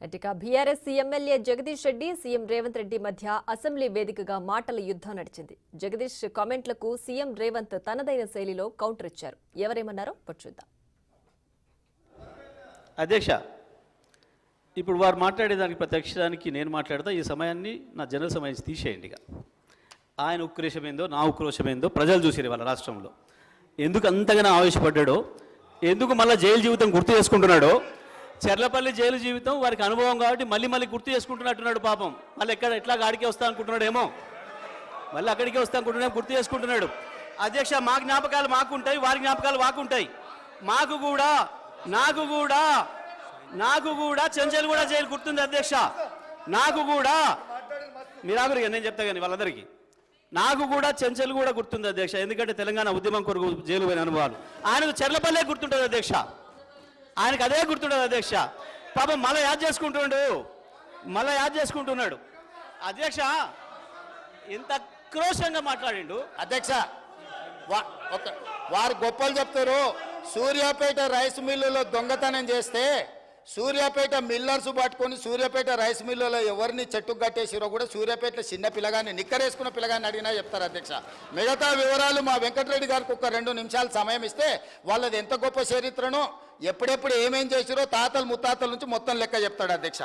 అటుగా BRS MLA Jagadish Reddy CM Revanth Reddy మధ్య assembly వేదికగా మాటల యుద్ధం నడిచింది. జగదీష్ కామెంట్లకు సీఎం రేవంత్ తనదైన శైలిలో కౌంటర్ ఇచ్చారు. ఎవరేమన్నారో చూద్దాం. అధ్యక్ష, ఇప్పుడు వారు మాట్లాడేదానికి ప్రత్యక్షానికి నేను మాట్లాడతా. ఈ సమయాన్ని నా జనరల్ సమయం తీసేయండి. ఇక ఆయన ఉక్రోషమేందో నా ఉక్రోషమేందో ప్రజలు చూసారు వాళ్ళ రాష్ట్రంలో. ఎందుకు అంతగానో ఆవేశపడ్డాడో, ఎందుకు మళ్ళీ జైలు జీవితం గుర్తు చేసుకుంటున్నాడో. చెర్లపల్లి జైలు జీవితం వారికి అనుభవం కాబట్టి మళ్ళీ గుర్తు చేసుకుంటున్నట్టున్నాడు. పాపం మళ్ళీ ఎట్లా ఆడికే వస్తా అనుకుంటున్నాడేమో, మళ్ళీ అక్కడికే వస్తా అనుకుంటున్నాడు, గుర్తు చేసుకుంటున్నాడు. అధ్యక్ష, మా జ్ఞాపకాలు మాకుంటాయి, వారి జ్ఞాపకాలు మాకుంటాయి. నాకు కూడా చెంచల్గూడ జైలు గుర్తుంది అధ్యక్ష. నాకు కూడా మీరాగురిగా నేను చెప్తా కానీ వాళ్ళందరికీ నాకు కూడా చెంచల్గూడ గుర్తుంది అధ్యక్ష. ఎందుకంటే తెలంగాణ ఉద్యమం కొరకు జైలు పోయిన అనుభవాలు. ఆయనకు చెర్లపల్లె గుర్తుంటుంది అధ్యక్ష, ఆయనకు అదే గుర్తుండదు అధ్యక్ష. పాపం మళ్ళీ యాద్ చేసుకుంటున్నాడు అధ్యక్ష. ఎంత క్రోషంగా మాట్లాడిండు అధ్యక్ష. వారు గొప్పలు చెప్తారు. సూర్యాపేట రైస్ మిల్లులో దొంగతనం చేస్తే సూర్యాపేట మిల్లర్స్ పట్టుకొని సూర్యాపేట రైస్ మిల్లులో ఎవరిని చెట్టుకు కట్టేసిరో కూడా సూర్యాపేటలో చిన్న పిల్లగాని నిక్కరేసుకున్న పిల్లగాని అడిగినా చెప్తారు అధ్యక్ష. మిగతా వివరాలు మా వెంకటరెడ్డి గారికి ఒక 2 నిమిషాలు సమయం ఇస్తే వాళ్ళది ఎంత గొప్ప చరిత్రనో, ఎప్పుడెప్పుడు ఏమేం చేసిరో తాతలు ముత్తాతల నుంచి మొత్తం లెక్క చెప్తాడు అధ్యక్ష.